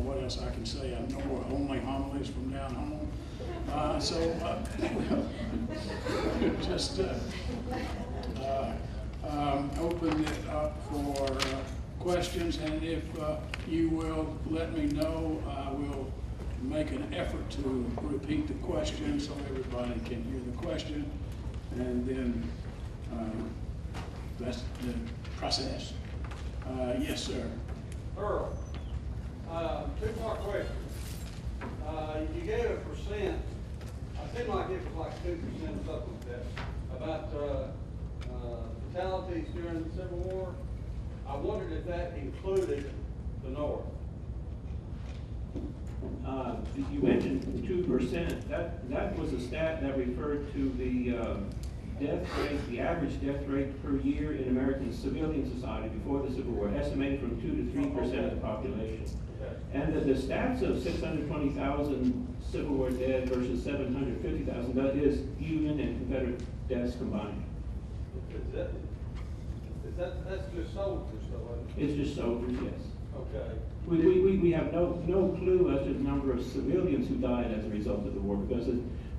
what else I can say. I know we're only homilies from down home. Just open it up for questions, and if you will let me know, I will make an effort to repeat the question so everybody can hear the question, and then that's the process. Yes, sir. Earl, two-part question. You gave a percent, I seem like it was like 2% or something like that, about fatalities during the Civil War. I wondered if that included the North. You mentioned 2%. That was a stat that referred to the death rate, the average death rate per year in American civilian society before the Civil War, estimated from 2 to 3% of the population. Okay. And the stats of 620,000 Civil War dead versus 750,000, that is Union and Confederate deaths combined. That's just soldiers, though, isn't it? It's just soldiers, yes. Okay. We have no clue as to the number of civilians who died as a result of the war, because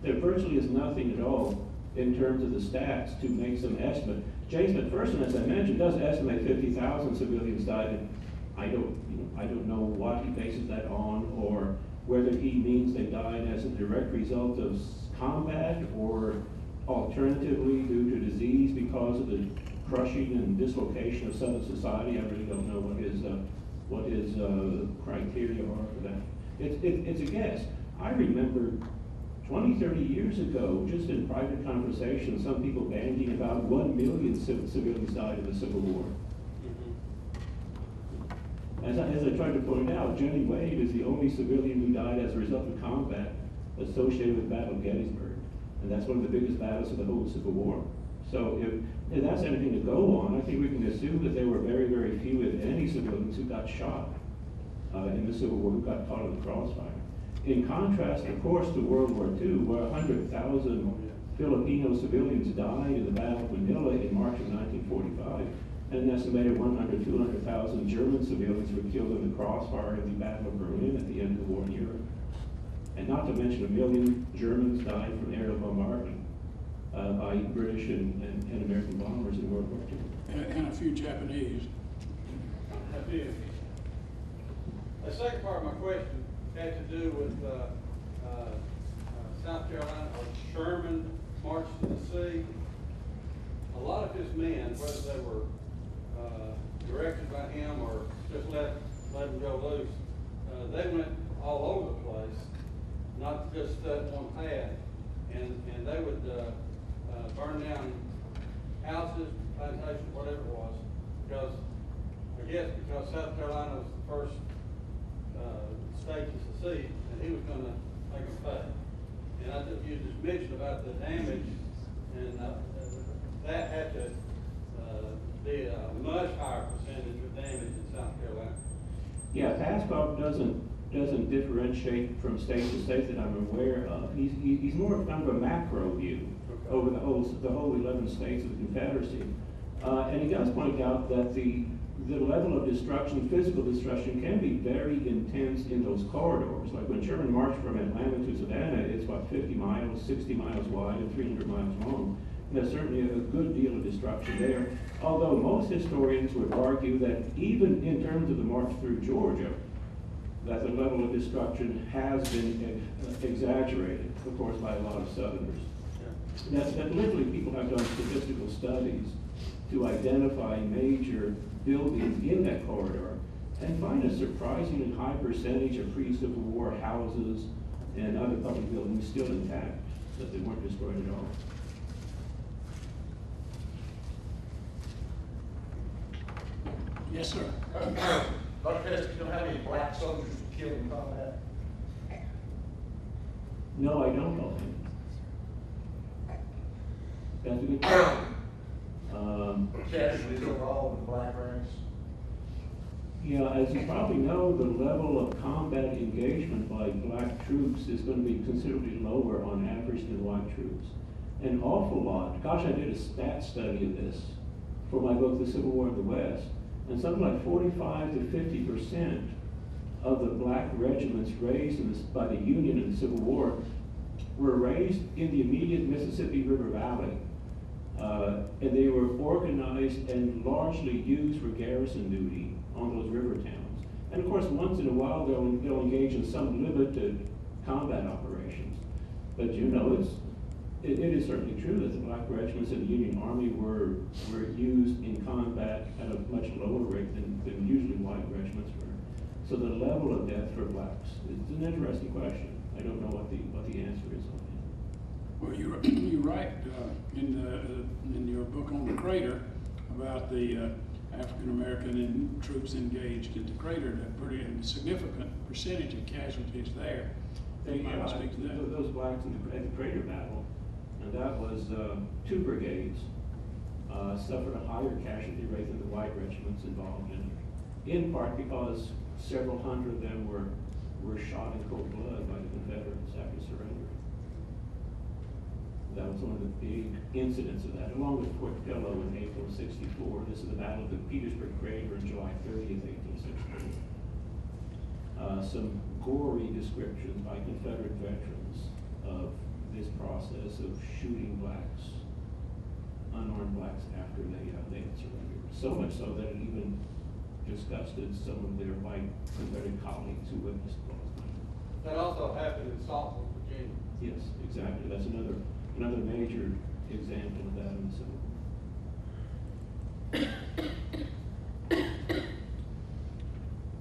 there virtually is nothing at all in terms of the stats to make some estimate. James McPherson, as I mentioned, does estimate 50,000 civilians died, and I don't know what he bases that on, or whether he means they died as a direct result of combat, or alternatively due to disease because of the crushing and dislocation of Southern society. I really don't know what his criteria are for that. It's a guess. I remember 20, 30 years ago, just in private conversation, some people bandying about 1 million civilians died in the Civil War. As I tried to point out, Jenny Wade is the only civilian who died as a result of combat associated with the Battle of Gettysburg. And that's one of the biggest battles of the whole Civil War. So if that's anything to go on, I think we can assume that there were very, very few, if any, civilians who got shot in the Civil War, who got caught in the crossfire. In contrast, of course, to World War II, where 100,000 Filipino civilians died in the Battle of Manila in March of 1945, and an estimated 100,000 to 200,000 German civilians were killed in the crossfire in the Battle of Berlin at the end of the war in Europe. And not to mention 1 million Germans died from aerial bombardment by British and American bombers in World War II. And a few Japanese. A few. The second part of my question had to do with South Carolina, or Sherman marched to the sea. A lot of his men, whether they were directed by him or just let them go loose, they went all over the place, not just that one path, and they would burn down houses, plantations, whatever it was, because South Carolina was the first state to secede, and he was going to make them pay. And you just mentioned about the damage, and that had to be a much higher percentage of damage in South Carolina. Yeah, Pascoe doesn't differentiate from state to state that I'm aware of. He's more of kind of a macro view over the whole 11 states of the Confederacy. And he does point out that the level of destruction, physical destruction, can be very intense in those corridors. Like when Sherman marched from Atlanta to Savannah, it's about 50 miles, 60 miles wide, and 300 miles long. And there's certainly a good deal of destruction there. Although most historians would argue that even in terms of the march through Georgia, that the level of destruction has been exaggerated, of course, by a lot of Southerners. Yeah. That literally people have done statistical studies to identify major buildings in that corridor and find a surprisingly high percentage of pre-Civil War houses and other public buildings still intact, that they weren't destroyed at all. Yes, sir. Dr. Pettis, you know how many black soldiers were killed in combat? No, I don't know him. That's a good question. Casualties overall in the black ranks? Yeah, as you probably know, the level of combat engagement by black troops is going to be considerably lower on average than white troops. An awful lot. Gosh, I did a stat study of this for my book, The Civil War of the West, and something like 45 to 50% of the black regiments raised by the Union in the Civil War were raised in the immediate Mississippi River Valley. And they were organized and largely used for garrison duty on those river towns. And of course, once in a while, they'll engage in some limited combat operations. But you know, it is certainly true that the black regiments in the Union Army were used in combat at a much lower rate than usually white regiments were. So the level of death for blacks is an interesting question. I don't know what the answer is on that. Well, you write in your book on the crater about the African American troops engaged in the crater, that pretty significant percentage of casualties there. Can you speak to that? Those blacks at the crater battle, and that was 2 brigades, suffered a higher casualty rate than the white regiments involved in part because several hundred of them were shot in cold blood by the Confederates after surrendering. That was one of the big incidents of that, along with Fort Pillow in April of '64. This is the Battle of the Petersburg Crater on July 30th, 1864. Some gory descriptions by Confederate veterans of this process of shooting blacks, unarmed blacks, after they had surrendered. So much so that it even disgusted some of their white Confederate colleagues who witnessed it. That also happened in Saltville, Virginia. Yes, exactly. That's another major example of that in the Civil War.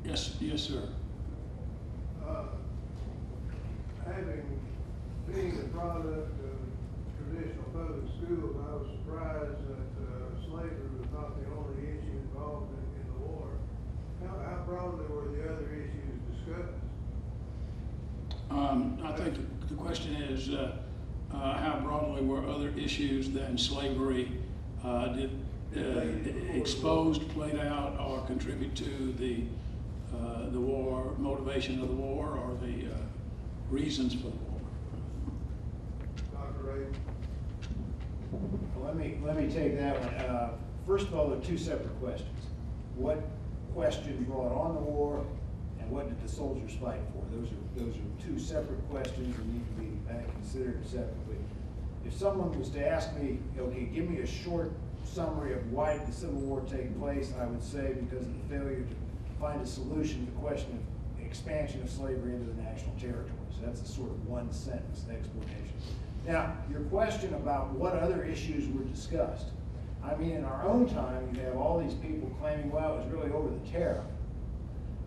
Yes, sir. Having been a product of traditional public schools, I was surprised that slavery was not the only issue involved in the war. How broadly were the other issues discussed? I think the question is how broadly were other issues than slavery exposed, played out, or contribute to the war, motivation of the war, or the reasons for the war? Dr. Ray? Well, let me take that one. First of all, there are 2 separate questions. What question brought on the war, and what did the soldiers fight for? Those are 2 separate questions and need to be considered separately. If someone was to ask me, okay, give me a short summary of why did the Civil War take place, I would say because of the failure to find a solution to the question of expansion of slavery into the national territories. That's a sort of 1-sentence explanation. Now, your question about what other issues were discussed. I mean, in our own time, you have all these people claiming, well, it was really over the tariff.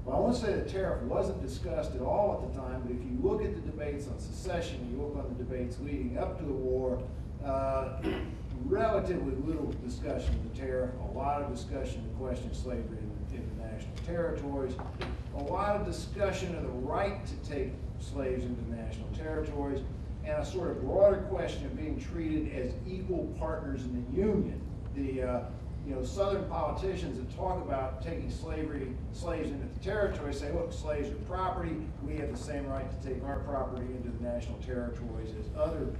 Well, I won't say the tariff wasn't discussed at all at the time, but if you look at the debates on secession, you look on the debates leading up to the war, relatively little discussion of the tariff, a lot of discussion of the question of slavery in the national territories, a lot of discussion of the right to take slaves into the national territories, and a sort of broader question of being treated as equal partners in the Union. The Southern politicians that talk about taking slaves into the territory say, look, slaves are property. We have the same right to take our property into the national territories as other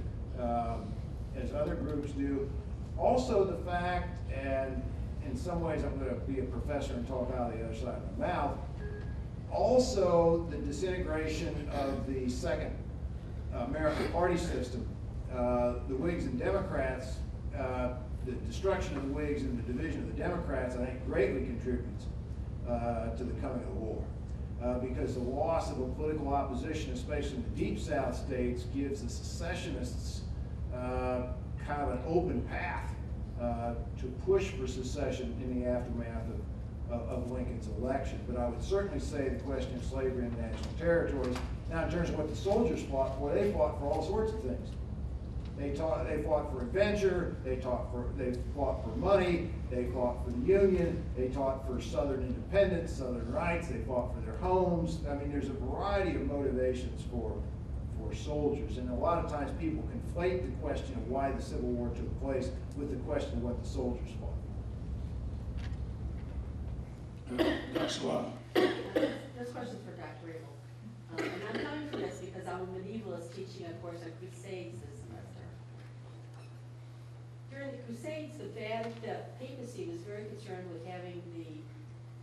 groups do. Also the fact, and in some ways I'm going to be a professor and talk out of the other side of my mouth, also the disintegration of the second American party system. The Whigs and Democrats, the destruction of the Whigs and the division of the Democrats, I think, greatly contributes to the coming of the war. Because the loss of a political opposition, especially in the Deep South states, gives the secessionists kind of an open path to push for secession in the aftermath of Lincoln's election. But I would certainly say the question of slavery in the national territories. Now, in terms of what the soldiers fought for, they fought for all sorts of things. They fought for adventure, they fought for money, they fought for the Union, they fought for Southern independence, Southern rights, they fought for their homes. I mean, there's a variety of motivations for soldiers, and a lot of times people conflate the question of why the Civil War took place with the question of what the soldiers fought for. That's a lot. This question's for Dr. Rabel. And I'm coming from this because I'm a medievalist teaching a course on Crusades this semester. During the Crusades, the papacy was very concerned with having the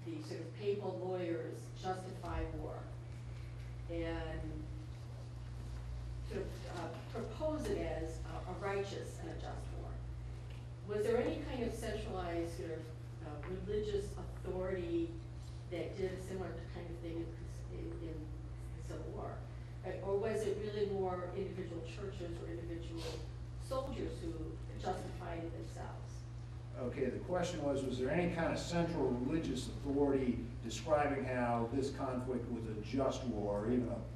the sort of papal lawyers justify war and sort of propose it as a righteous and a just war. Was there any kind of centralized sort of religious authority that did a similar kind of thing in the Civil War? Or was it really more individual churches or individual soldiers who justified it themselves? Okay, the question was there any kind of central religious authority describing how this conflict was a just war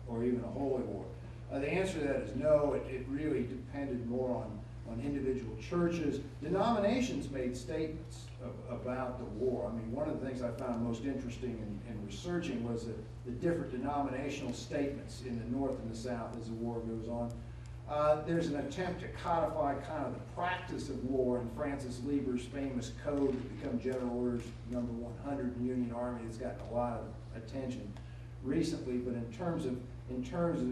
or even a holy war? The answer to that is no. It really depended more on individual churches. Denominations made statements about the war. I mean, one of the things I found most interesting in researching was the different denominational statements in the North and the South as the war goes on. There's an attempt to codify kind of the practice of war in Francis Lieber's famous code that became General Orders number 100 in the Union Army. It's gotten a lot of attention recently, but in terms of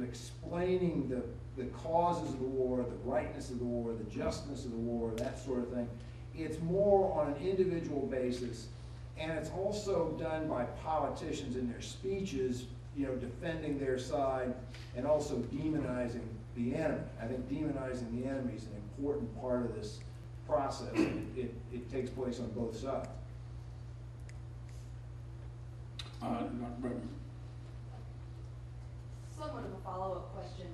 explaining the causes of the war, the rightness of the war, the justness of the war, that sort of thing, it's more on an individual basis, and it's also done by politicians in their speeches, defending their side and also demonizing the enemy. I think demonizing the enemy is an important part of this process. It takes place on both sides. Somewhat of a follow-up question.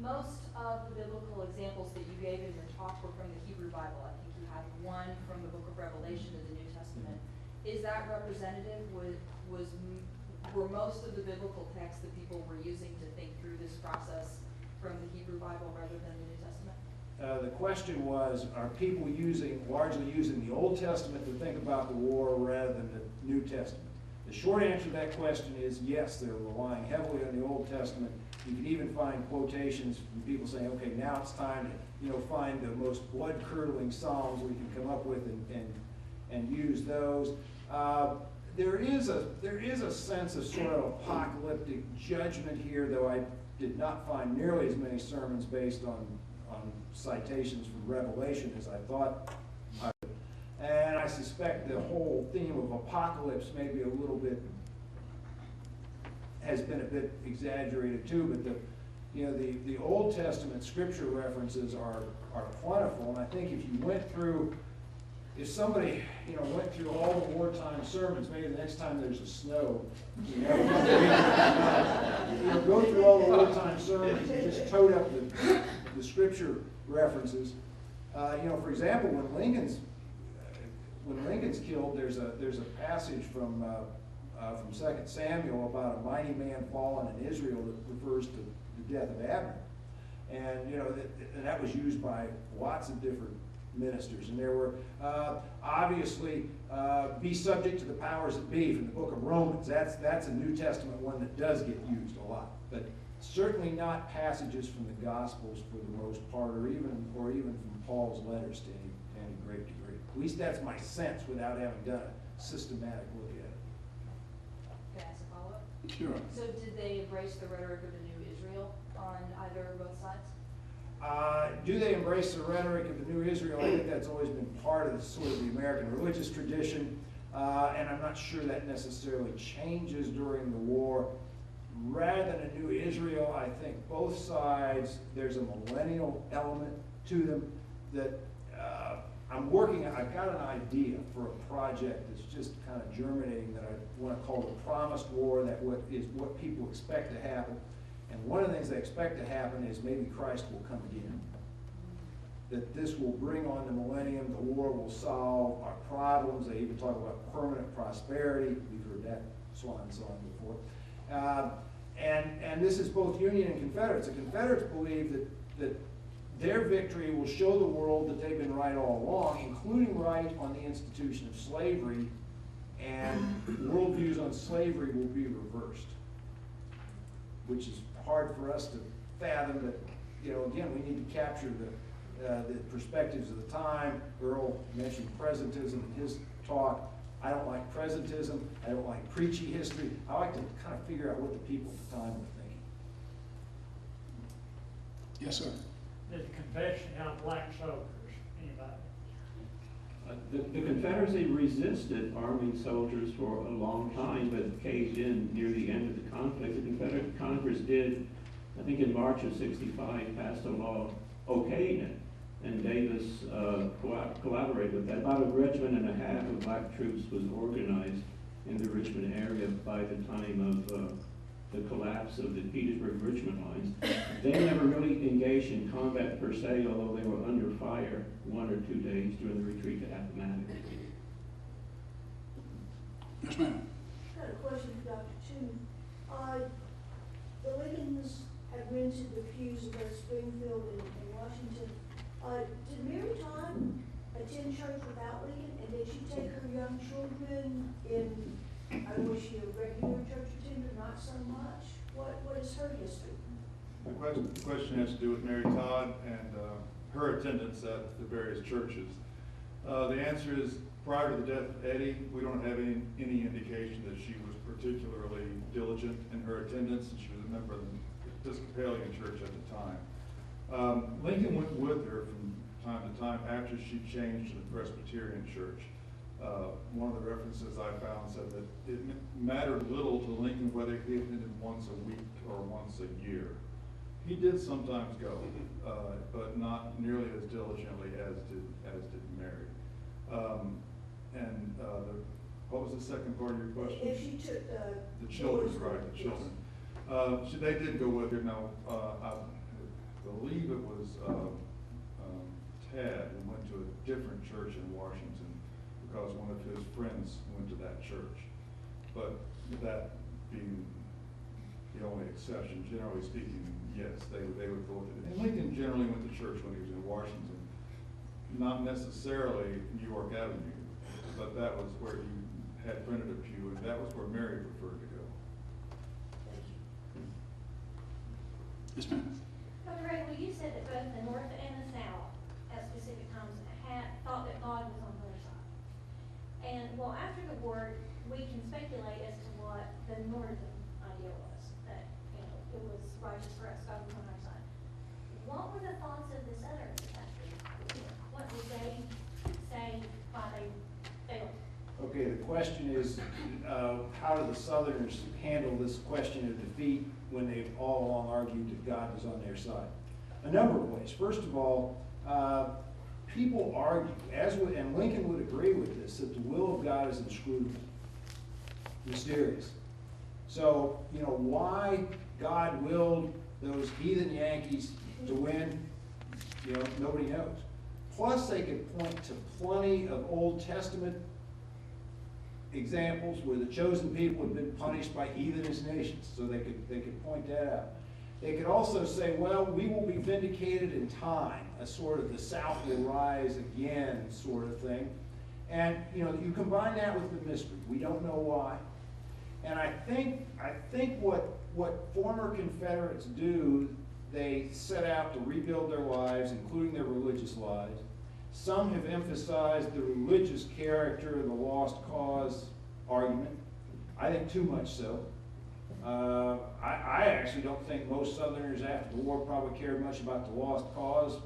Most of the biblical examples that you gave in your talk were from the Hebrew Bible. I think you had one from the book of Revelation in the New Testament. Is that representative? Were most of the biblical texts that people were using to think through this process from the Hebrew Bible rather than the New Testament? The question was, are people largely using the Old Testament to think about the war rather than the New Testament? The short answer to that question is yes, they're relying heavily on the Old Testament. You can even find quotations from people saying, okay, now it's time to find the most blood-curdling psalms we can come up with and use those. There is a sense of sort of apocalyptic judgment here, though I did not find nearly as many sermons based on citations from Revelation as I thought I would. And I suspect the whole theme of apocalypse maybe has been a bit exaggerated too, but the Old Testament scripture references are plentiful, and I think if somebody went through all the wartime sermons, maybe the next time there's a snow, go through all the wartime sermons and just tote up the scripture references. For example, when Lincoln's killed, there's a passage from 2 Samuel about a mighty man fallen in Israel that refers to the death of Abner, and that was used by lots of different ministers. And there were obviously be subject to the powers that be from the book of Romans. That's a New Testament one that does get used a lot, but certainly not passages from the Gospels for the most part, or even from Paul's letters to any great degree. At least that's my sense without having done a systematic look at it. Can I ask a follow-up? Sure. So did they embrace the rhetoric of the New Israel on either or both sides? Do they embrace the rhetoric of the New Israel? I think that's always been part of the American religious tradition, and I'm not sure that necessarily changes during the war. Rather than a New Israel, I think both sides, there's a millennial element to them that I've got an idea for a project that's just kind of germinating that I want to call the promised war, what people expect to happen. And one of the things they expect to happen is maybe Christ will come again. That this will bring on the millennium, the war will solve our problems. They even talk about permanent prosperity. We've heard that swan song before. And this is both Union and Confederates. The Confederates believe that their victory will show the world that they've been right all along, including right on the institution of slavery, and worldviews on slavery will be reversed, which is hard for us to fathom, but again, we need to capture the perspectives of the time. Earl mentioned presentism in his talk. I don't like presentism. I don't like preachy history. I like to kind of figure out what the people at the time were thinking. Yes, sir. Did the convention have black soldiers? Anybody? The Confederacy resisted arming soldiers for a long time, but caved in near the end of the conflict. The Confederate Congress did, I think in March of '65, passed a law okaying it, and Davis collaborated with that. About a regiment and a half of black troops was organized in the Richmond area by the time of the collapse of the Petersburg-Richmond lines. They never really engaged in combat per se, although they were under fire 1 or 2 days during the retreat to Appomattox. Yes, ma'am. I got a question for Dr. Toon. The Lincolns had rented the pews in both Springfield and Washington. Did Mary Todd attend church without Lincoln, and did she take her young children in, was she a regular church attender, not so much? What is her history? The question has to do with Mary Todd and her attendance at the various churches. The answer is, prior to the death of Eddie, we don't have any indication that she was particularly diligent in her attendance, and she was a member of the Episcopalian Church at the time. Lincoln went with her from time to time after she changed to the Presbyterian Church. One of the references I found said that it mattered little to Lincoln whether he attended once a week or once a year. He did sometimes go, but not nearly as diligently as did Mary. What was the second part of your question? If she took the children, right? The children. They did go with her. Now, I believe it was Tad who went to a different church in Washington because one of his friends went to that church. But that being the only exception, generally speaking, yes, they would go with it. And Lincoln generally went to church when he was in Washington, not necessarily New York Avenue, but that was where he had rented a pew, and that was where Mary preferred to go. Yes, ma'am. Dr. Ray, well, you said that both the North and the South at specific times thought that God was on their side. And, well, after the war, we can speculate as to what the Northern idea was, that, it was righteous for us, God was on our side. What were the thoughts of the Southerners after the war? What did they say why they failed? Okay, the question is, how do the Southerners handle this question of defeat when they've all along argued that God was on their side? A number of ways. First of all, people argue, and Lincoln would agree with this, that the will of God is inscrutable, mysterious. So, why God willed those heathen Yankees to win, nobody knows. Plus, they could point to plenty of Old Testament examples where the chosen people had been punished by heathenish nations, so they could point that out. They could also say, well, we will be vindicated in time, a sort of the South will rise again sort of thing. And you combine that with the mystery. We don't know why. And I think what former Confederates do, they set out to rebuild their lives, including their religious lives. Some have emphasized the religious character of the lost cause argument. I think too much so. I actually don't think most Southerners after the war probably cared much about the lost cause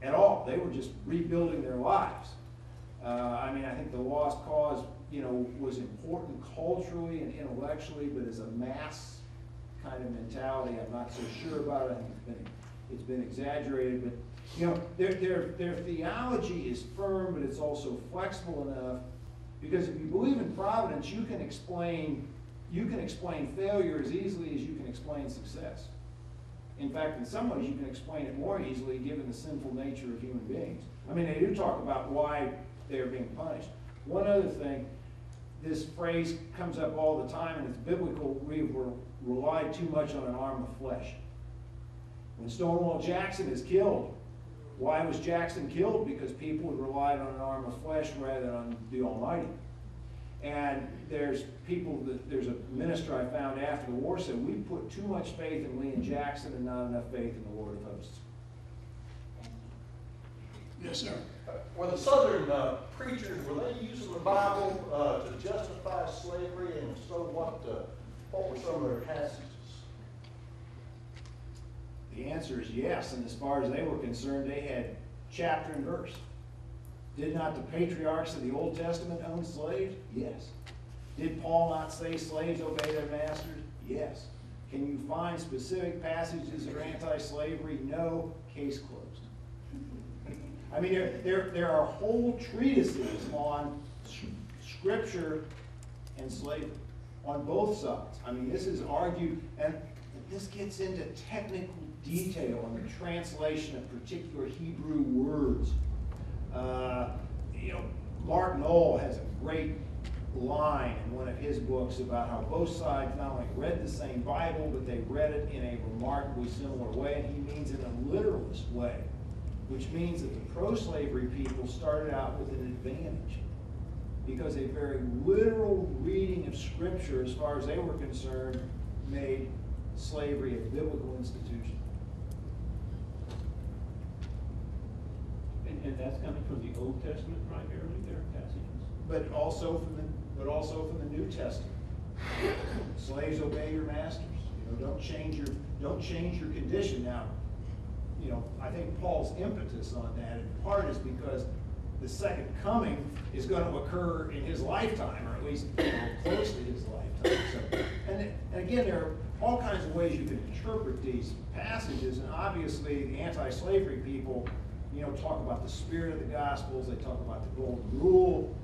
at all. They were just rebuilding their lives. I think the lost cause, was important culturally and intellectually, but as a mass kind of mentality, I'm not so sure about it. I think it's been exaggerated, but their theology is firm, but it's also flexible enough, because if you believe in providence, you can explain failure as easily as you can explain success. In fact, in some ways, you can explain it more easily given the sinful nature of human beings. They do talk about why they are being punished. One other thing, this phrase comes up all the time, and it's biblical. We relied too much on an arm of flesh. When Stonewall Jackson is killed, why was Jackson killed? Because people had relied on an arm of flesh rather than on the Almighty. And there's a minister I found after the war said, we put too much faith in Lee and Jackson and not enough faith in the Lord of hosts. Yes, sir. Were the Southern preachers, were they using the Bible to justify slavery, and so what were some of their passages? The answer is yes, and as far as they were concerned, they had chapter and verse. Did not the patriarchs of the Old Testament own slaves? Yes. Did Paul not say slaves obey their masters? Yes. Can you find specific passages that are anti-slavery? No. Case closed. I mean, there are whole treatises on Scripture and slavery on both sides. I mean, this is argued, and this gets into technical detail on the translation of particular Hebrew words. Mark Knoll has a great line in one of his books about how both sides not only read the same Bible, but they read it in a remarkably similar way, and he means in a literalist way, which means that the pro-slavery people started out with an advantage, because a very literal reading of Scripture, as far as they were concerned, made slavery a biblical institution. And that's coming from the Old Testament primarily, their passages? But also from the New Testament. Slaves, obey your masters. Don't change your condition. Now, I think Paul's impetus on that in part is because the second coming is going to occur in his lifetime, or at least close to his lifetime. So, and again, there are all kinds of ways you can interpret these passages, and obviously the anti-slavery people, talk about the spirit of the Gospels. They talk about the golden rule.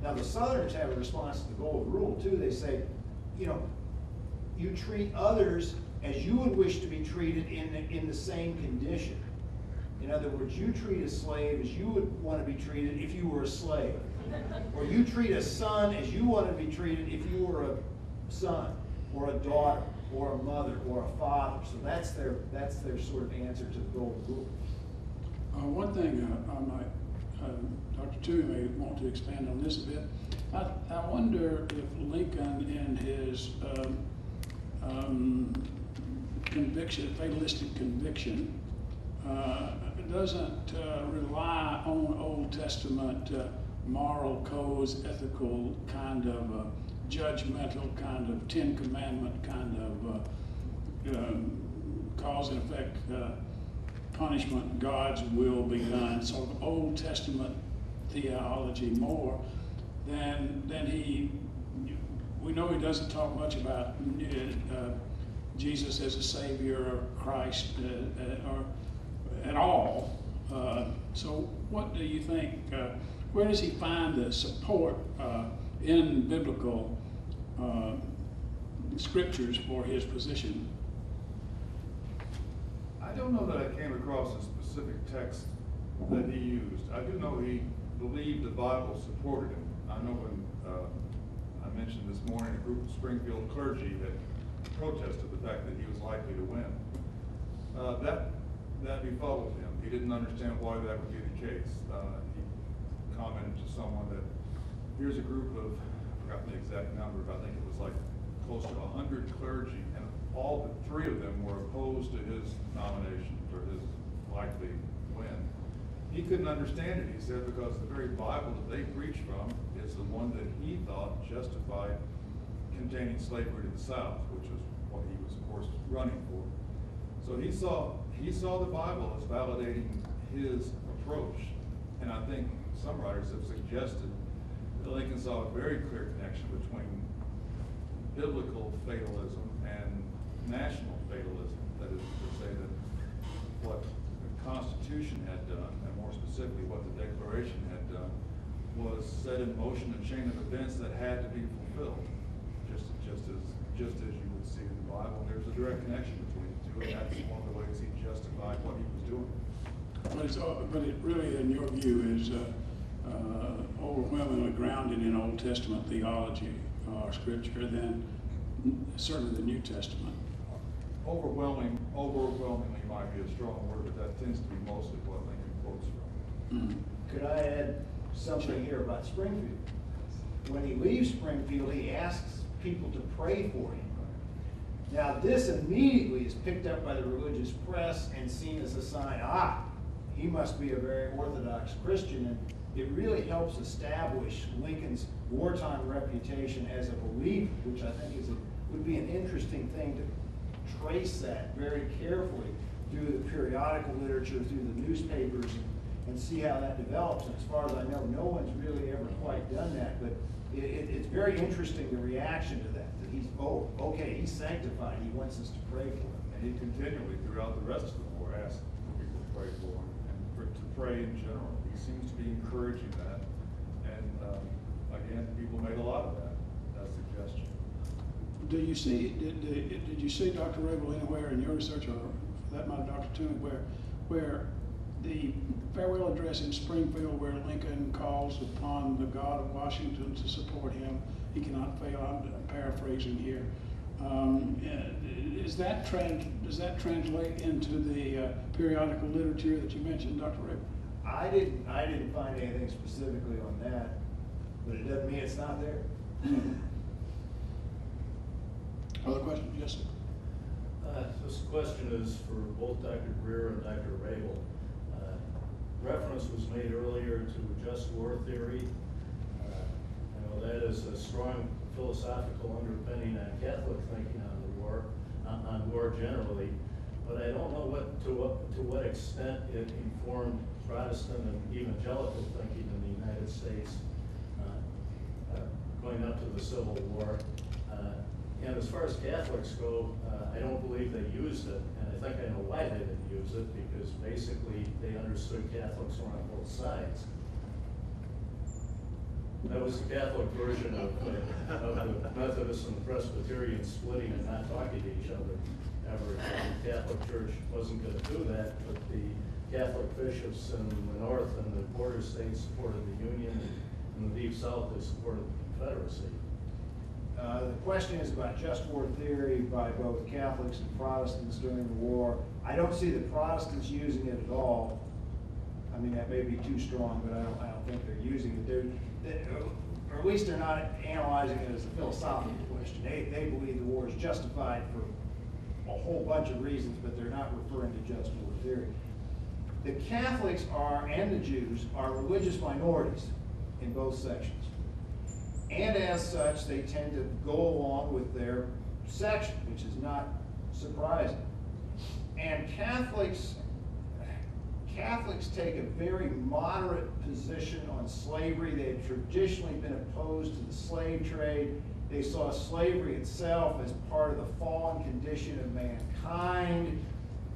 Now, the Southerners have a response to the golden rule too. They say, you treat others as you would wish to be treated in the same condition. In other words, you treat a slave as you would want to be treated if you were a slave. Or you treat a son as you want to be treated if you were a son, or a daughter, or a mother, or a father. So that's their sort of answer to the golden rule. One thing I might, Dr. Toomey may want to expand on this a bit. I wonder if Lincoln in his conviction, fatalistic conviction, doesn't rely on Old Testament moral codes, ethical kind of judgmental kind of Ten Commandment kind of cause and effect punishment, God's will be done, sort of Old Testament theology more than we know he doesn't talk much about Jesus as a Savior or Christ or at all. So what do you think, where does he find the support in biblical scriptures for his position? I don't know that I came across a specific text that he used. I do know he believed the Bible supported him. I know when I mentioned this morning, a group of Springfield clergy had protested the fact that he was likely to win. That befuddled him. He didn't understand why that would be the case. He commented to someone that here's a group of, I forgot the exact number, but I think it was like close to 100 clergy, and all but 3 of them were opposed to his nomination or his likely win. He couldn't understand it, he said, because the very Bible that they preach from is the one that he thought justified containing slavery to the South, which was what he was, of course, running for. So he saw the Bible as validating his approach, and I think some writers have suggested that Lincoln saw a very clear connection between biblical fatalism and national fatalism. That is to say that what the Constitution had done, and more specifically what the Declaration had done, was set in motion a chain of events that had to be fulfilled, just as you would see in the Bible. There's a direct connection between the two, and that's one of the ways he justified what he was doing. But it really, in your view, is overwhelmingly grounded in Old Testament theology or scripture than certainly the New Testament. Overwhelmingly might be a strong word, but that tends to be mostly what Lincoln quotes from. Mm-hmm. Could I add something here about Springfield? When he leaves Springfield, he asks people to pray for him. Now, this immediately is picked up by the religious press and seen as a sign, he must be a very Orthodox Christian, and it really helps establish Lincoln's wartime reputation as a believer, which I think would be an interesting thing to trace that very carefully through the periodical literature, through the newspapers, and see how that develops. And as far as I know, no one's really ever quite done that, but it's very interesting, the reaction to that he's, oh, okay, he's sanctified, he wants us to pray for him. And he continually, throughout the rest of the war, asked for people to pray for him and to pray in general. He seems to be encouraging that. And again, people made a lot of that suggestion. Do you see, did you see, Dr. Rabel, anywhere in your research, or for that matter, Dr. Toomey, where the farewell address in Springfield, where Lincoln calls upon the God of Washington to support him, he cannot fail, I'm paraphrasing here. Does that translate into the periodical literature that you mentioned, Dr. Rabel? I didn't find anything specifically on that, but it doesn't mean it's not there. Other questions? Yes, sir. This question is for both Dr. Greer and Dr. Rabel. Reference was made earlier to just war theory. I know that is a strong philosophical underpinning on Catholic thinking on war generally, but I don't know to what extent it informed Protestant and evangelical thinking in the United States going up to the Civil War. And as far as Catholics go, I don't believe they used it, and I think I know why they didn't use it, because basically they understood Catholics were on both sides. That was the Catholic version of the Methodist and Presbyterian splitting and not talking to each other ever. The Catholic Church wasn't going to do that, but the Catholic bishops in the North and the border states supported the Union, and the Deep South, they supported the Confederacy. The question is about just war theory by both Catholics and Protestants during the war. I don't see the Protestants using it at all. I mean, that may be too strong, but I don't think they're using it. Or at least they're not analyzing it as a philosophical question. They believe the war is justified for a whole bunch of reasons, but they're not referring to just war theory. The Catholics are, and the Jews, are religious minorities in both sections. And as such, they tend to go along with their section, which is not surprising. And Catholics take a very moderate position on slavery. They've traditionally been opposed to the slave trade. They saw slavery itself as part of the fallen condition of mankind.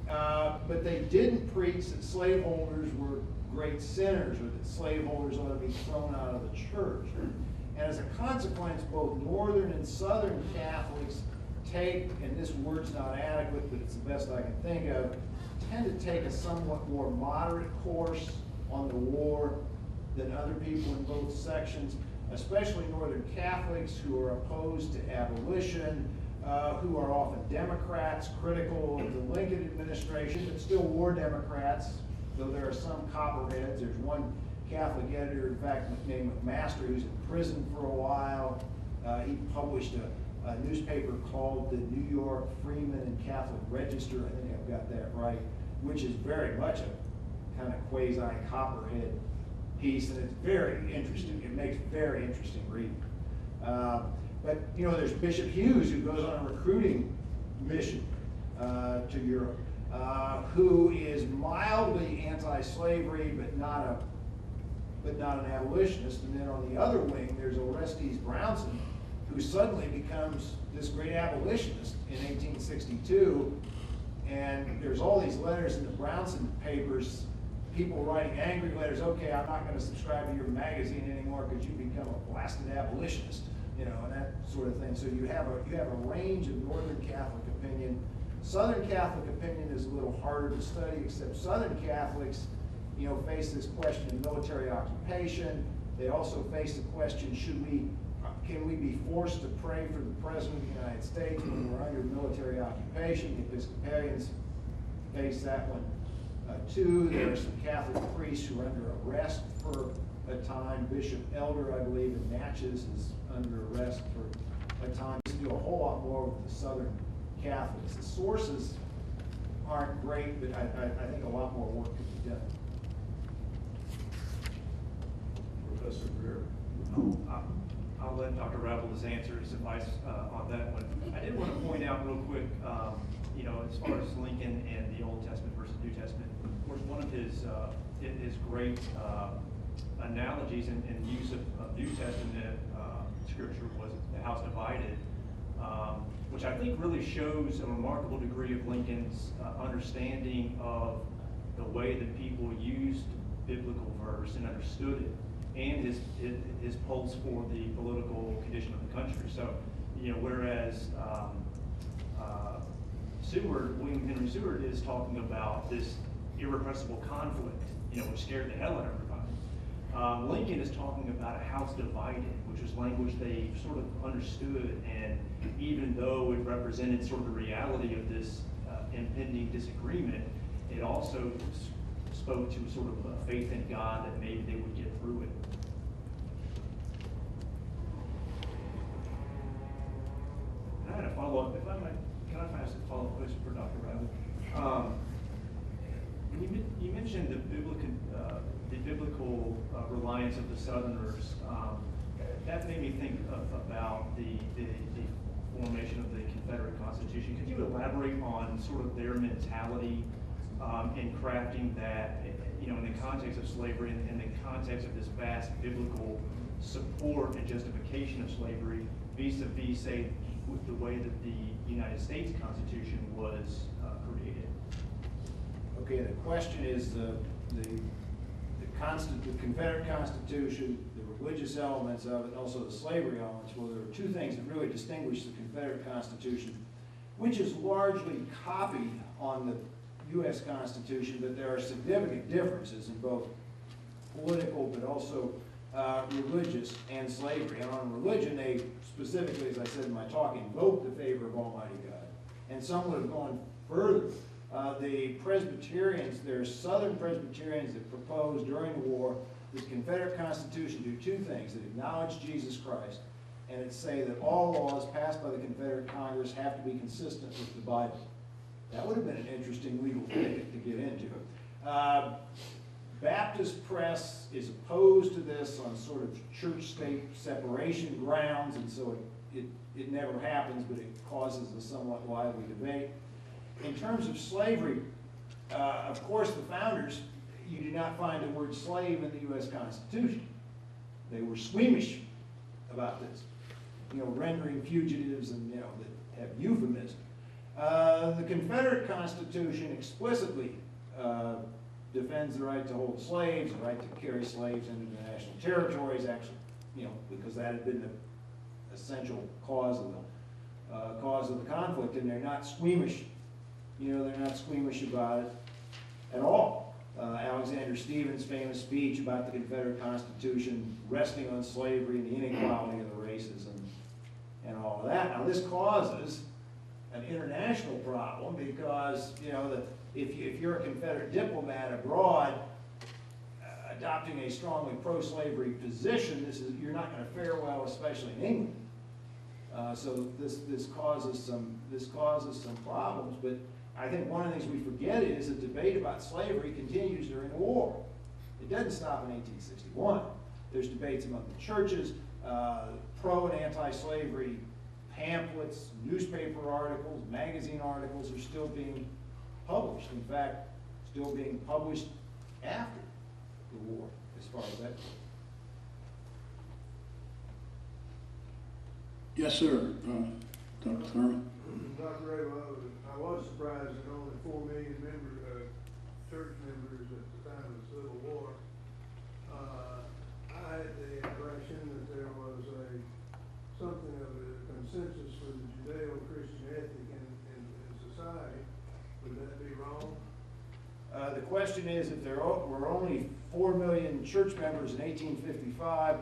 But they didn't preach that slaveholders were great sinners, or that slaveholders ought to be thrown out of the church. And as a consequence, both Northern and Southern Catholics take, and this word's not adequate, but it's the best I can think of, tend to take a somewhat more moderate course on the war than other people in both sections, especially Northern Catholics who are opposed to abolition, who are often Democrats, critical of the Lincoln administration, but still war Democrats, though there are some copperheads. There's one Catholic editor, in fact, named McMaster, who's in prison for a while. He published a newspaper called the New York Freeman and Catholic Register, I think I've got that right, which is very much a kind of quasi-copperhead piece, and it's very interesting. It makes very interesting reading. But, you know, there's Bishop Hughes, who goes on a recruiting mission to Europe, who is mildly anti-slavery, but not an abolitionist. And then on the other wing, there's Orestes Brownson, who suddenly becomes this great abolitionist in 1862. And there's all these letters in the Brownson papers, people writing angry letters. Okay, I'm not going to subscribe to your magazine anymore because you become a blasted abolitionist, you know, and that sort of thing. So you have a range of Northern Catholic opinion. Southern Catholic opinion is a little harder to study, except Southern Catholics, you know, face this question of military occupation. They also face the question, can we be forced to pray for the President of the United States when we're under military occupation? Episcopalians face that one too. There are some Catholic priests who are under arrest for a time. Bishop Elder, I believe, in Natchez is under arrest for a time. We do a whole lot more with the Southern Catholics. The sources aren't great, but I think a lot more work could be done. Professor Greer. I'll let Dr. Rabel answer suffice on that one. I did want to point out real quick, you know, as far as Lincoln and the Old Testament versus New Testament. Of course, one of his great analogies and use of New Testament scripture was the house divided, which I think really shows a remarkable degree of Lincoln's understanding of the way that people used biblical verse and understood it, and his pulse for the political condition of the country. So, whereas William Henry Seward is talking about this irrepressible conflict, which scared the hell out of everybody. Lincoln is talking about a house divided, which was language they sort of understood, and even though it represented sort of the reality of this impending disagreement, it also spoke to sort of a faith in God that maybe they would get through it. And I had a follow-up, if I might, can I ask a follow-up question for Dr. Riley? You mentioned the biblical reliance of the Southerners. That made me think about the formation of the Confederate Constitution. Could you elaborate on sort of their mentality in crafting that, in the context of slavery, in the context of this vast biblical support and justification of slavery, vis-a-vis, say, with the way that the United States Constitution was created? Okay, the question is the Confederate Constitution, the religious elements of it, and also the slavery elements. Well, there are two things that really distinguish the Confederate Constitution, which is largely copied on the U.S. Constitution, but there are significant differences in both political but also religious and slavery. And on religion, they specifically, as I said in my talk, invoked the favor of Almighty God. And some would have gone further. The Presbyterians, there are Southern Presbyterians that proposed during the war that the Confederate Constitution do two things: that acknowledge Jesus Christ, and it say that all laws passed by the Confederate Congress have to be consistent with the Bible. That would have been an interesting legal thicket to get into. Baptist press is opposed to this on sort of church-state separation grounds, and so it never happens, but it causes a somewhat lively debate. In terms of slavery, of course, the founders, you do not find the word slave in the U.S. Constitution. They were squeamish about this, rendering fugitives and, that have euphemism. The Confederate Constitution explicitly defends the right to hold slaves, the right to carry slaves into the national territories, actually, because that had been the essential cause of the conflict, and they're not squeamish. They're not squeamish about it at all. Alexander Stephens' famous speech about the Confederate Constitution resting on slavery and the inequality of the races and all of that. Now, this causes an international problem because, if you're a Confederate diplomat abroad adopting a strongly pro-slavery position, you're not going to fare well, especially in England. So this causes some problems. But I think one of the things we forget is that debate about slavery continues during the war. It doesn't stop in 1861. There's debates among the churches, pro and anti-slavery pamphlets, newspaper articles, magazine articles are still being published. In fact, still being published after the war, as far as that goes. Yes, sir. Dr. Thurman. Dr. Rabel, I was surprised that only 4 million church members at the time of the Civil War. I had the impression that there was something of a consensus for the Judeo-Christian ethic in society. Would that be wrong? The question is, if there were only 4 million church members in 1855,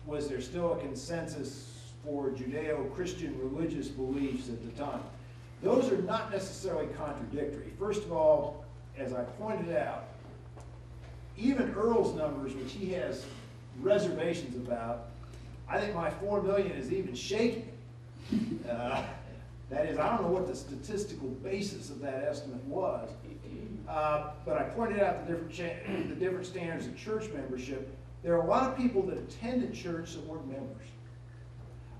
was there still a consensus for Judeo-Christian religious beliefs at the time? Those are not necessarily contradictory. First of all, as I pointed out, even Earl's numbers, which he has reservations about, I think my 4 million is even shaky. That is, I don't know what the statistical basis of that estimate was, but I pointed out the different standards of church membership. There are a lot of people that attended church that weren't members.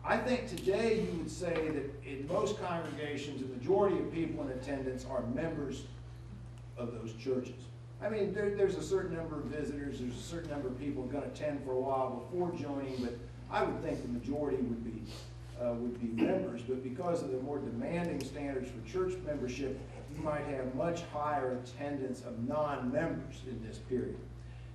I think today you would say that in most congregations, the majority of people in attendance are members of those churches. I mean, there's a certain number of visitors, there's a certain number of people who are going to attend for a while before joining, but I would think the majority would be members. But because of the more demanding standards for church membership, you might have much higher attendance of non-members in this period.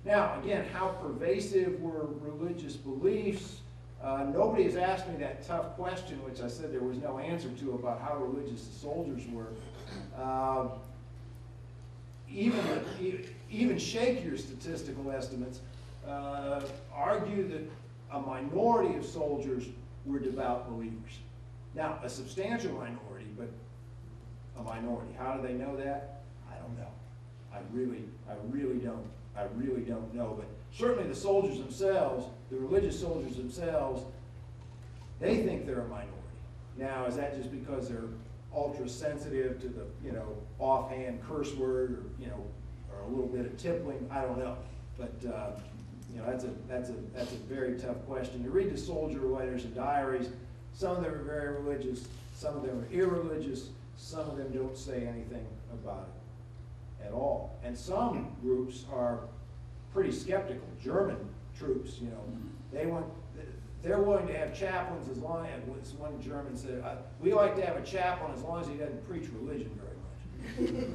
Now, again, how pervasive were religious beliefs? Nobody has asked me that tough question, which I said there was no answer to, about how religious the soldiers were. Even shakier statistical estimates argue that a minority of soldiers were devout believers. Now, a substantial minority, but a minority. How do they know that? I don't know. I really don't know. But certainly the soldiers themselves, the religious soldiers themselves, they think they're a minority. Now, is that just because they're ultra sensitive to the, offhand curse word, or a little bit of tippling? I don't know. But that's a very tough question. You read the soldier letters and diaries. Some of them are very religious. Some of them are irreligious. Some of them don't say anything about it at all. And some groups are pretty skeptical. German troops, they're willing to have chaplains as long as, one German said, we like to have a chaplain as long as he doesn't preach religion very much.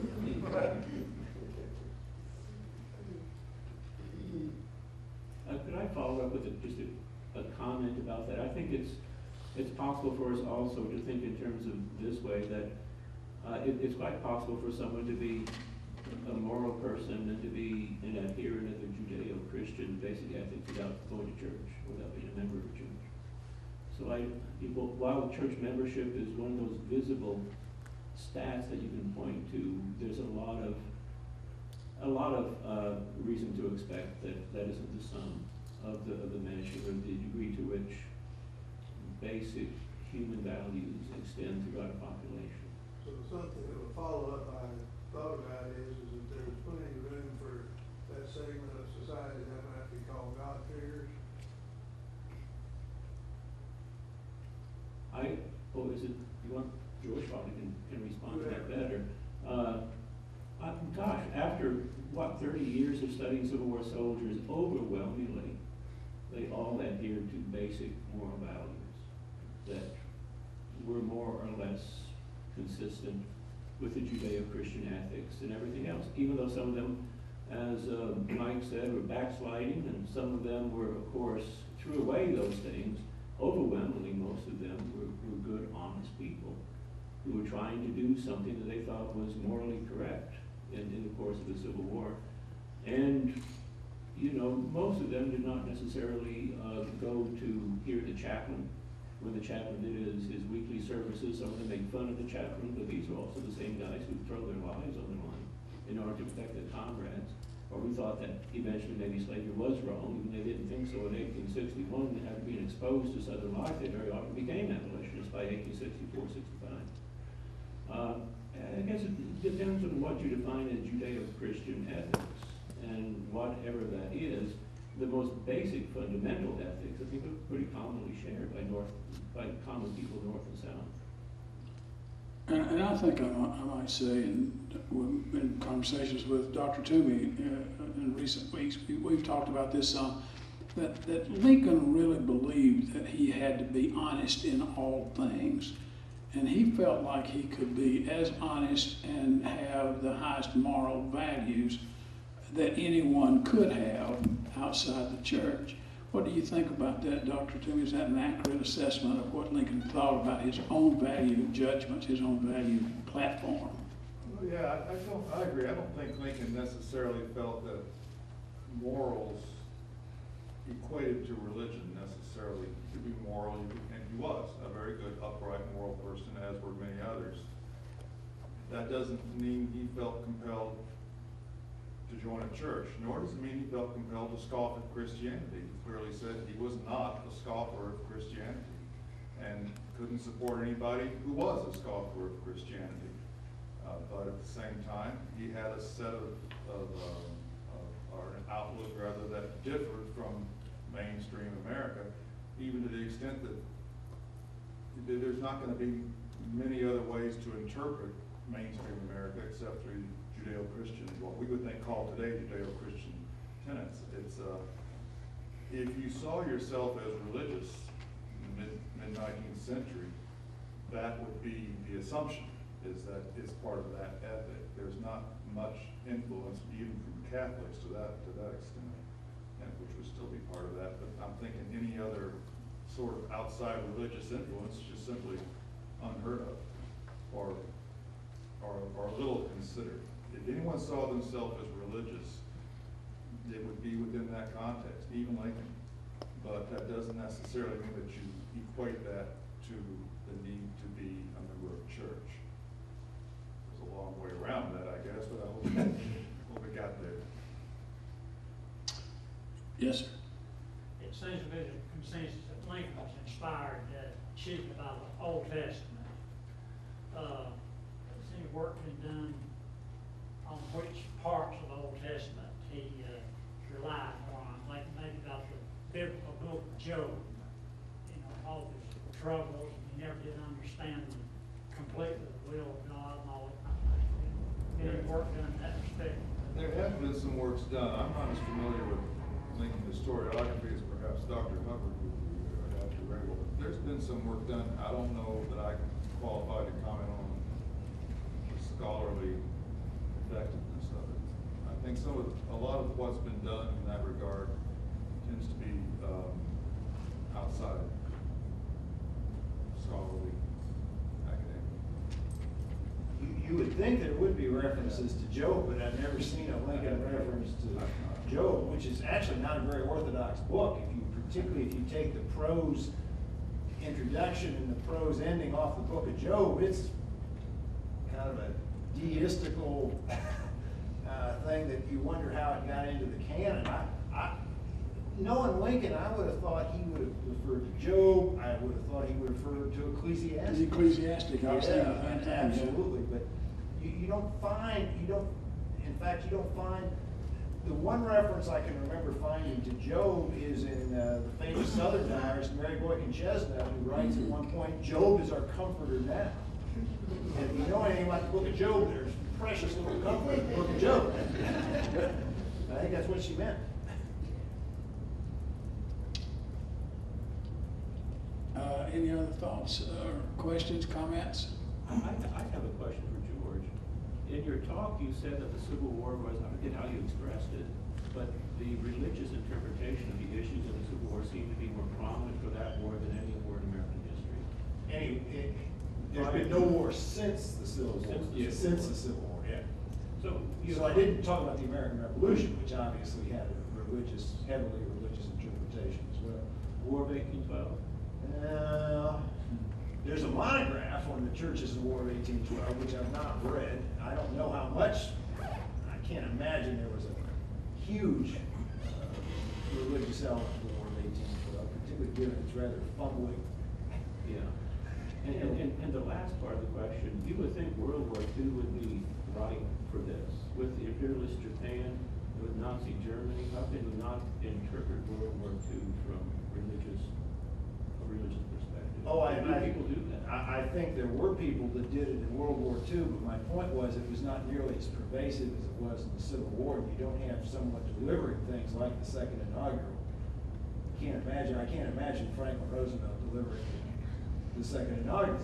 Could I follow up with just a comment about that? I think it's possible for us also to think in terms of this way, that it's quite possible for someone to be a moral person and to be an adherent of the Judeo-Christian basic ethics without going to church, without being a member of a church. So while church membership is one of those visible stats that you can point to, there's a lot of reason to expect that isn't the sum of the measure, or the degree to which basic human values extend throughout a population. So something of a follow-up I thought about is that there's plenty of room for that segment of society that might be called God-fearers. You want George probably can respond to that better. After 30 years of studying Civil War soldiers, overwhelmingly, they all adhered to basic moral values that were more or less consistent with the Judeo-Christian ethics and everything else, even though some of them, as Mike said, were backsliding, and some of them were, of course, threw away those things. Overwhelmingly, most of them were good, honest people who were trying to do something that they thought was morally correct in the course of the Civil War. And, most of them did not necessarily go to hear the chaplain when the chaplain did his weekly services. Some of them made fun of the chaplain, but these were also the same guys who throw their lives on the line in order to protect their comrades. Or we thought that eventually maybe slavery was wrong, even they didn't think so in 1861. After being exposed to Southern life, they very often became abolitionists by 1864-65. I guess it depends on what you define as Judeo-Christian ethics, and whatever that is. The most basic fundamental ethics, I think, are pretty commonly shared by common people north and south. And I think I might say, in conversations with Dr. Toomey in recent weeks, we've talked about this some, that Lincoln really believed that he had to be honest in all things. And he felt like he could be as honest and have the highest moral values that anyone could have outside the church. What do you think about that, Dr. Toomey? Is that an accurate assessment of what Lincoln thought about his own value judgments, his own value platform? Well, yeah, I agree. I don't think Lincoln necessarily felt that morals equated to religion necessarily. To be moral, and he was a very good, upright, moral person, as were many others. That doesn't mean he felt compelled to join a church, nor does it mean he felt compelled to scoff at Christianity. He clearly said he was not a scoffer of Christianity and couldn't support anybody who was a scoffer of Christianity. But at the same time, he had a set or an outlook rather that differed from mainstream America, even to the extent that there's not gonna be many other ways to interpret mainstream America except through Judeo-Christian, what we would call today Judeo-Christian tenets. It's, if you saw yourself as religious in the mid-19th century, that would be the assumption, is that it's part of that ethic. There's not much influence even from Catholics to that extent, and which would still be part of that. But I'm thinking any other sort of outside religious influence is just simply unheard of, or little considered. If anyone saw themselves as religious, it would be within that context, even Lincoln. But that doesn't necessarily mean that you equate that to the need to be a member of church. There's a long way around that, I guess, but I hope we got there. Yes, sir. It seems to be the consensus that Lincoln was inspired chiefly by the Old Testament. Has any work been done on which parts of the Old Testament he relied more on, like maybe about the biblical book of Job? You know, all his troubles, he never did understand completely the will of God and all that kind of thing. Any work done in that respect? There have been some works done. I'm not as familiar with Lincoln historiography as perhaps Dr. Hubbard or Dr. Rabel. There's been some work done. I don't know that I can qualify to comment on the scholarly effectiveness of it. I think a lot of what's been done in that regard tends to be outside scholarly academic. You would think there would be references to Job, but I've never seen a Lincoln reference to Job, which is actually not a very orthodox book. Particularly if you take the prose introduction and the prose ending off the book of Job, it's kind of a deistical thing that you wonder how it got into the canon. Knowing Lincoln, I would have thought he would have referred to Job. I would have thought he would have referred to Ecclesiastes. Ecclesiastic, I was thinking Yeah, that. absolutely. But you don't find, the one reference I can remember finding to Job is in the famous Southern diarist, Mary Boykin Chestnut, who writes at one point, Job is our comforter now. And if you know anything about the book of Job, there's precious little comfort in the book of Job. I think that's what she meant. Any other thoughts or questions, comments? I have a question for George. In your talk, you said that the Civil War was, I forget how you expressed it, but the religious interpretation of the issues of the Civil War seemed to be more prominent for that war than any war in American history. There's been no war since the Civil War. Since the Civil War, yeah. So I didn't talk about the American Revolution, which obviously had a heavily religious interpretation as well. War of 1812? There's a monograph on the churches in the War of 1812, which I've not read. I don't know how much. I can't imagine there was a huge religious element to the War of 1812, particularly given its rather fumbling. Yeah. And the last part of the question, you would think World War II would be right for this. With the imperialist Japan, with Nazi Germany, how can you not interpret World War II from a religious perspective? Oh, people do that? I think there were people that did it in World War II, but my point was it was not nearly as pervasive as it was in the Civil War. You don't have someone delivering things like the second inaugural. I can't imagine Franklin Roosevelt delivering the second inaugural.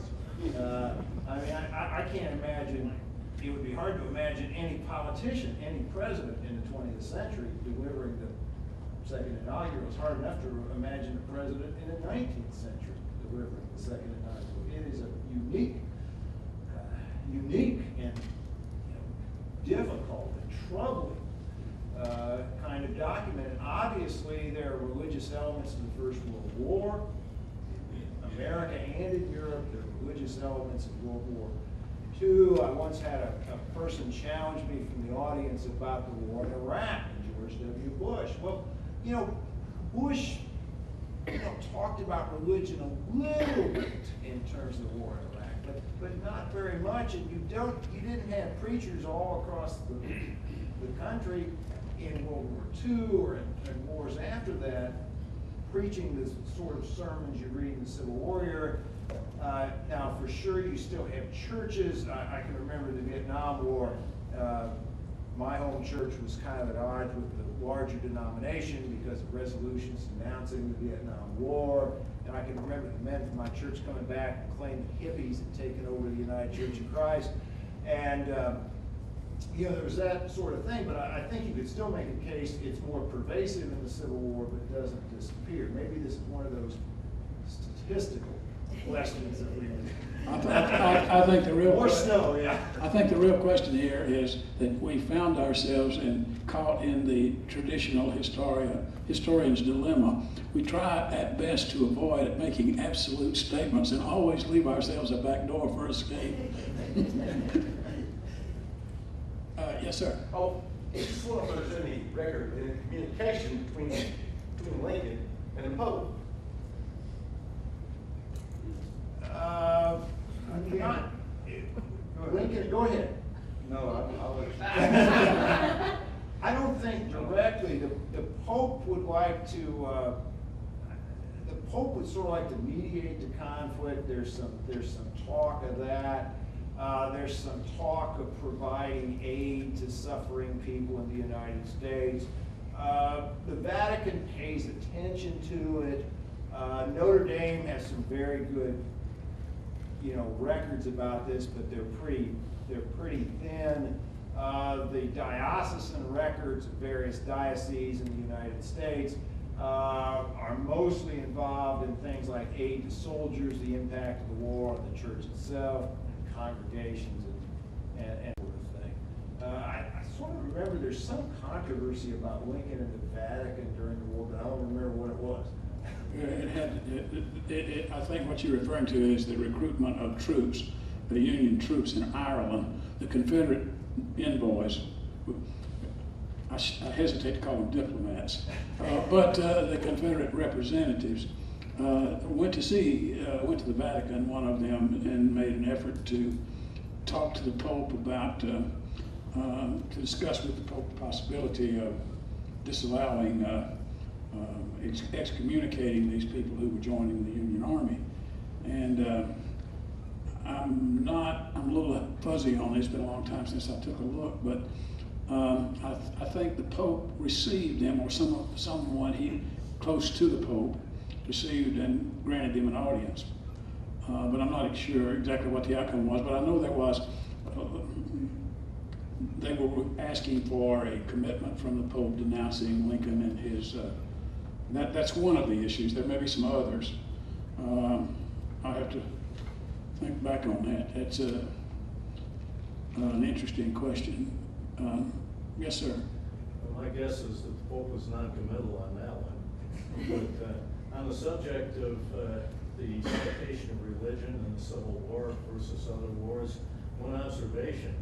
I can't imagine, it would be hard to imagine any politician, any president in the 20th century delivering the second inaugural. It's hard enough to imagine a president in the 19th century delivering the second inaugural. It is a unique and difficult and troubling kind of document. And obviously, there are religious elements in the First World War, in America and in Europe. There are religious elements in World War II. I once had a person challenge me from the audience about the war in Iraq and George W. Bush. Well, Bush talked about religion a little bit in terms of the war in Iraq, but not very much. And you didn't have preachers all across the country in World War II or in wars after that preaching the sort of sermons you read in the Civil War era. Now, for sure, you still have churches. I can remember the Vietnam War. My home church was kind of at odds with the larger denomination because of resolutions denouncing the Vietnam War. And I can remember the men from my church coming back and claiming hippies had taken over the United Church of Christ. And, you know, there was that sort of thing, but I think you could still make a case it's more pervasive in the Civil War, but doesn't disappear. Maybe this is one of those statistical questions that we I think the real more snow, yeah. I think the real question here is that we found ourselves caught in the traditional historian's dilemma. We try at best to avoid making absolute statements and always leave ourselves a back door for escape. Yes, sir. Oh, I just wonder if there's any record in communication between Lincoln and the Pope. Lincoln, go ahead. No, I'll let you. I don't think directly. The Pope would like to. The Pope would sort of like to mediate the conflict. There's some talk of that. There's some talk of providing aid to suffering people in the United States. The Vatican pays attention to it. Notre Dame has some very good, records about this, but they're pretty thin. The diocesan records of various dioceses in the United States are mostly involved in things like aid to soldiers, the impact of the war on the church itself, and congregations, and sort of thing. I sort of remember there's some controversy about Lincoln and the Vatican during the war, but I don't remember what it was. I think what you're referring to is the recruitment of troops, the Union troops in Ireland, the Confederate envoys. I hesitate to call them diplomats, but the Confederate representatives went to the Vatican, one of them, and made an effort to talk to the Pope about, to discuss with the Pope the possibility of disallowing, excommunicating these people who were joining the Union Army. And I'm a little fuzzy on this. It's been a long time since I took a look, but I think the Pope received them, or someone close to the Pope received and granted them an audience. But I'm not sure exactly what the outcome was, but I know there was, they were asking for a commitment from the Pope denouncing Lincoln and his, that's one of the issues. There may be some others. I have to think back on that. That's an interesting question. Yes, sir. Well, my guess is that the Pope was non-committal on that one. But on the subject of the citation of religion and the Civil War versus other wars, one observation.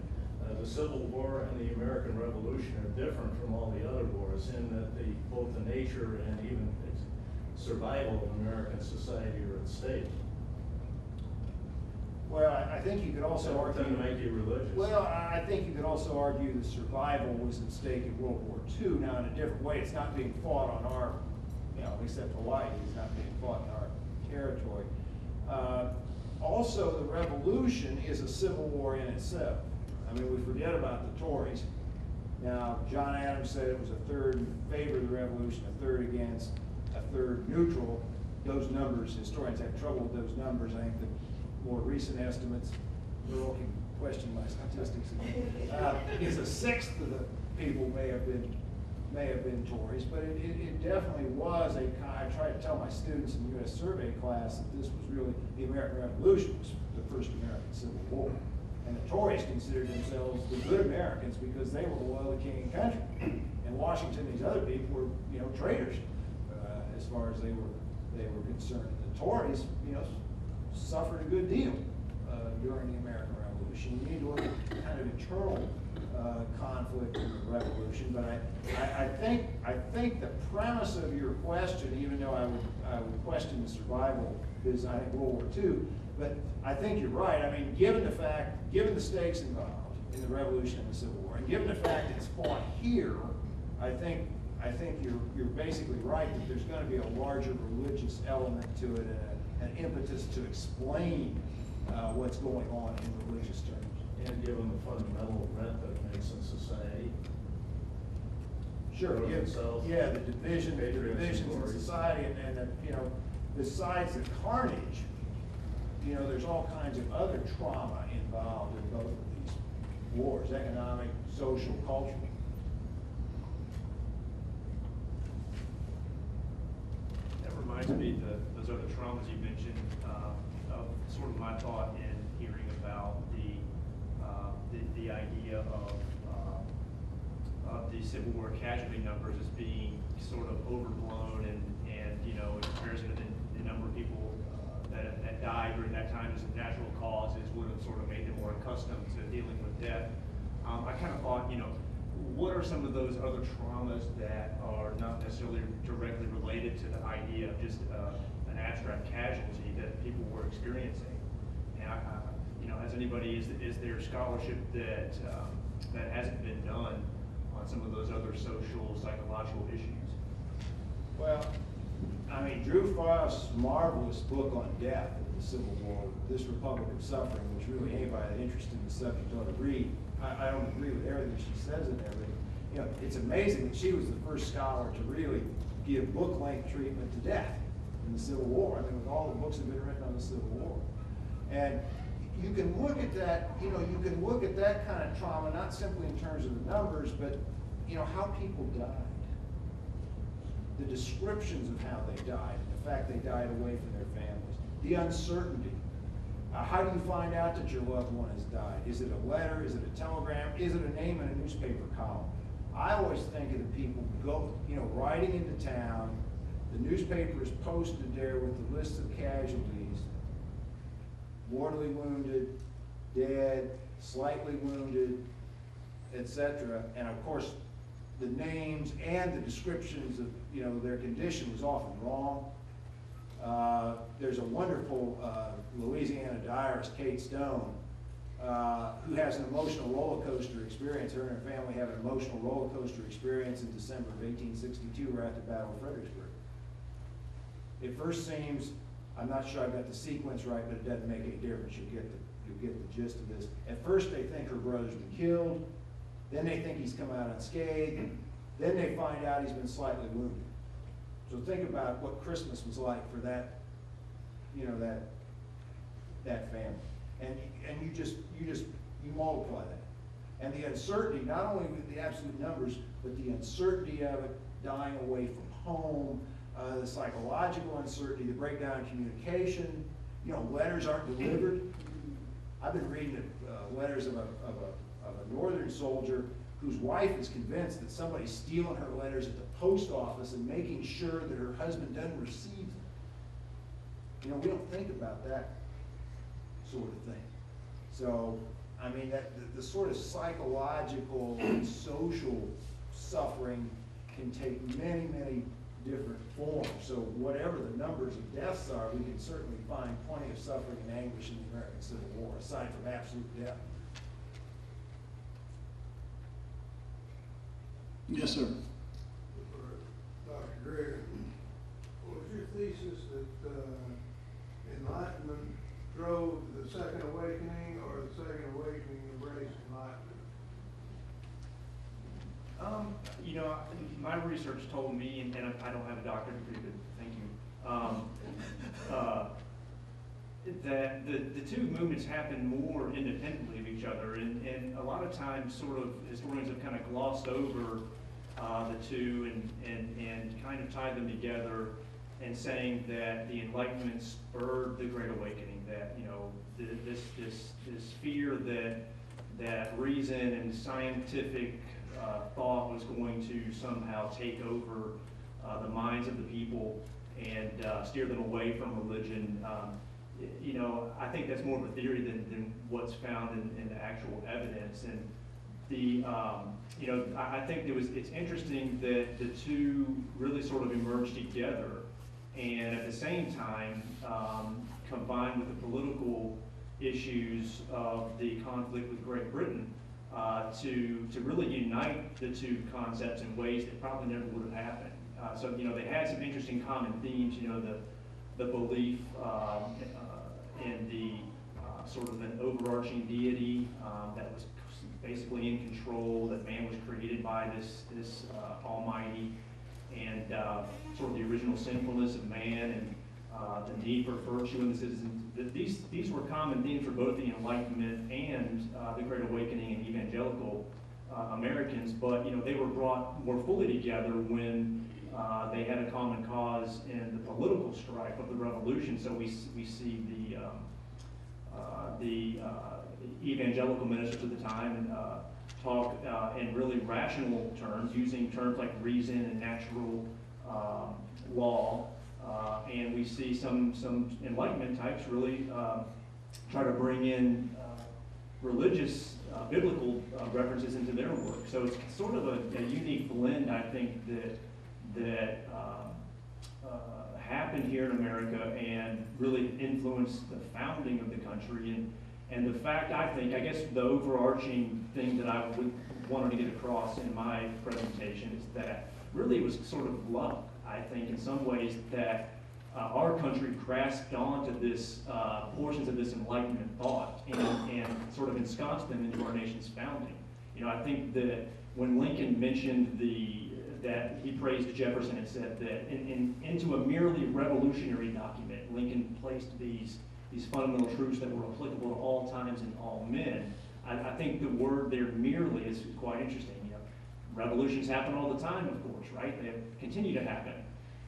The Civil War and the American Revolution are different from all the other wars in that both the nature and even survival of American society are at stake. Well, I think you could also argue. Doesn't make you religious. Well, I think you could also argue that survival was at stake in World War II. Now, in a different way, it's not being fought on our, except Hawaii, it's not being fought in our territory. Also, the Revolution is a civil war in itself. I mean, we forget about the Tories. Now, John Adams said it was a third in favor of the Revolution, a third against, a third neutral. Those numbers, historians have trouble with those numbers. I think the more recent estimates, Earl can question my statistics, is a sixth of the people may have been Tories, but it definitely was I tried to tell my students in the U.S. survey class that this was really, the American Revolution was the first American Civil War. And the Tories considered themselves the good Americans because they were loyal to king and country. And Washington, these other people were, traitors as far as they were concerned. The Tories, suffered a good deal during the American Revolution. You need to look at kind of internal conflict in the Revolution, but I think the premise of your question, even though I would question the survival, is I think World War II. But I think you're right. I mean, given the stakes involved in the Revolution and the Civil War, and given the fact it's fought here, I think you're basically right that there's going to be a larger religious element to it an impetus to explain what's going on in religious terms. And given the fundamental rent that it makes in society. Sure, Or yeah, themselves. yeah, the divisions in stories. society, and then, you know, besides the carnage, you know, there's all kinds of other trauma involved in both of these wars, economic, social, cultural. That reminds me that those other traumas you mentioned, of sort of my thought in hearing about the idea of the Civil War casualty numbers as being sort of overblown and you know, in comparison to the number of people that died during that time as of natural causes would have sort of made them more accustomed to dealing with death. I kind of thought, you know, what are some of those other traumas that are not necessarily directly related to the idea of just an abstract casualty that people were experiencing? And you know, has anybody, is there scholarship that that hasn't been done on some of those other social, psychological issues? Well, I mean, Drew Frost's marvelous book on death in the Civil War, This Republic of Suffering, which really anybody that interested in the subject ought to read. I don't agree with everything she says in there, but you know, it's amazing that she was the first scholar to really give book-length treatment to death in the Civil War. I mean, with all the books that have been written on the Civil War. And you can look at that, you know, you can look at that kind of trauma, not simply in terms of the numbers, but, you know, how people died. The descriptions of how they died, the fact they died away from their families, the uncertainty. How do you find out that your loved one has died? Is it a letter? Is it a telegram? Is it a name in a newspaper column? I always think of the people riding into town. The newspaper is posted there with the list of casualties: mortally wounded, dead, slightly wounded, etc. And of course, the names and the descriptions of their condition was often wrong. There's a wonderful Louisiana diarist, Kate Stone, who has an emotional roller coaster experience. Her and her family have an emotional roller coaster experience in December of 1862, right at the Battle of Fredericksburg. It first seems, I'm not sure I've got the sequence right, but it doesn't make any difference. You'll get the gist of this. At first they think her brother's been killed, then they think he's come out unscathed, then they find out he's been slightly wounded. So think about what Christmas was like for that, that family. And you multiply that. And the uncertainty, not only with the absolute numbers, but the uncertainty of it, dying away from home, the psychological uncertainty, the breakdown in communication, letters aren't delivered. I've been reading letters of a northern soldier whose wife is convinced that somebody's stealing her letters at the post office and making sure that her husband doesn't receive them. We don't think about that sort of thing. So, I mean, the sort of psychological and social suffering can take many, many different forms. So whatever the numbers of deaths are, we can certainly find plenty of suffering and anguish in the American Civil War, aside from absolute death. Yes, sir. Dr. Greer, was your thesis that Enlightenment drove the Second Awakening, or the Second Awakening embraced Enlightenment? My research told me, and I don't have a doctorate degree, but thank you, that the two movements happen more independently of each other, and a lot of times sort of historians have kind of glossed over the two and kind of tied them together, and saying that the Enlightenment spurred the Great Awakening, that this fear that reason and scientific thought was going to somehow take over the minds of the people and steer them away from religion. I think that's more of a theory than what's found in the actual evidence. And I think it's interesting that the two really sort of emerged together, and at the same time combined with the political issues of the conflict with Great Britain to really unite the two concepts in ways that probably never would have happened. So they had some interesting common themes. the belief in the sort of an overarching deity that was basically in control, that man was created by this Almighty, and sort of the original sinfulness of man, and the need for virtue in the citizens. These were common themes for both the Enlightenment and the Great Awakening and evangelical Americans, but they were brought more fully together when they had a common cause in the political strife of the Revolution. So we see the evangelical ministers at the time talk in really rational terms, using terms like reason and natural law. And we see some Enlightenment types really try to bring in religious, biblical references into their work. So it's sort of a unique blend, I think, that happened here in America and really influenced the founding of the country. And the fact, I guess the overarching thing that I wanted to get across in my presentation is that really it was sort of luck, I think, in some ways, that our country grasped onto this portions of this Enlightenment thought and sort of ensconced them into our nation's founding. I think that when Lincoln mentioned that he praised Jefferson and said that into a merely revolutionary document, Lincoln placed these fundamental truths that were applicable to all times and all men. I think the word there, merely, is quite interesting. Revolutions happen all the time, of course, right? They continue to happen.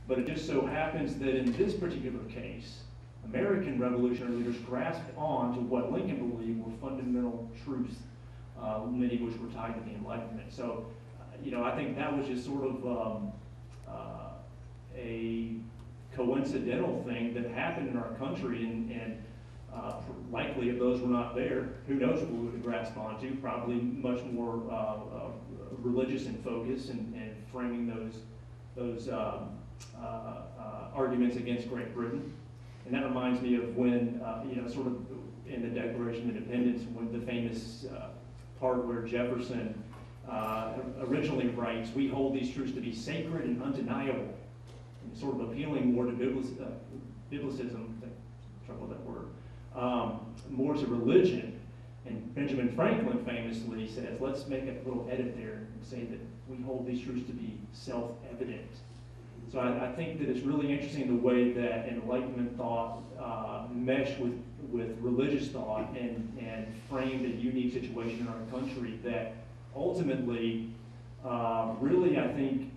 But it just so happens that in this particular case, American revolutionary leaders grasped on to what Lincoln believed were fundamental truths, many of which were tied to the Enlightenment. So, I think that was just sort of a coincidental thing that happened in our country, and likely if those were not there, who knows what we would have grasped onto, probably much more religious in focus and framing those arguments against Great Britain. And that reminds me of when, sort of in the Declaration of Independence, when the famous part where Jefferson originally writes, "We hold these truths to be sacred and undeniable," and sort of appealing more to biblicism, trouble with that word, more to religion. And Benjamin Franklin famously says, let's make a little edit there and say that we hold these truths to be self-evident. So I think that it's really interesting the way that Enlightenment thought meshed with religious thought and framed a unique situation in our country that ultimately really, I think,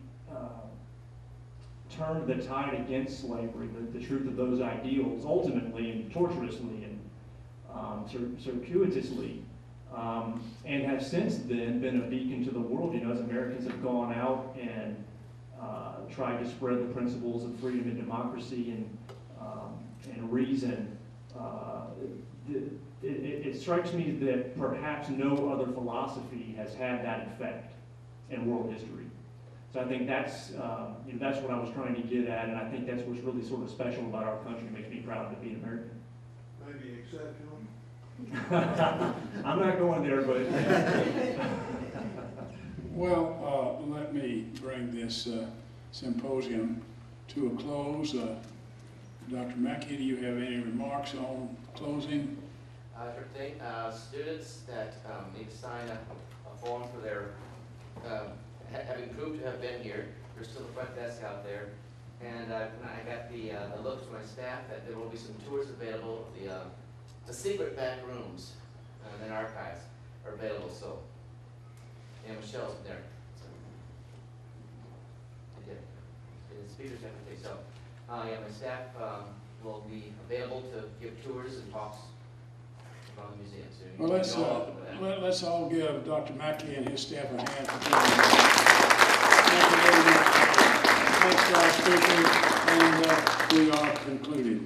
turned the tide against slavery, the truth of those ideals, ultimately and tortuously and circuitously, and have since then been a beacon to the world. As Americans have gone out and tried to spread the principles of freedom and democracy and reason. It strikes me that perhaps no other philosophy has had that effect in world history. So I think that's what I was trying to get at, and I think that's what's really sort of special about our country. It makes me proud to be an American. Maybe exceptional. I'm not going there, but well, let me bring this symposium to a close. Dr. Mackey, do you have any remarks on closing? Sure thing. Students that need to sign a form for their having proved to have been here. There's still a front desk out there, and I got the looks from my staff that there will be some tours available. The secret back rooms and archives are available. So, and Michelle's there. So, I did. The speakers have to take. So, yeah, my staff will be available to give tours and talks around the museum. So well, let's all give Dr. Mackey and his staff a hand for doing that. Thank you very much. Thanks to our speakers, and we are concluded.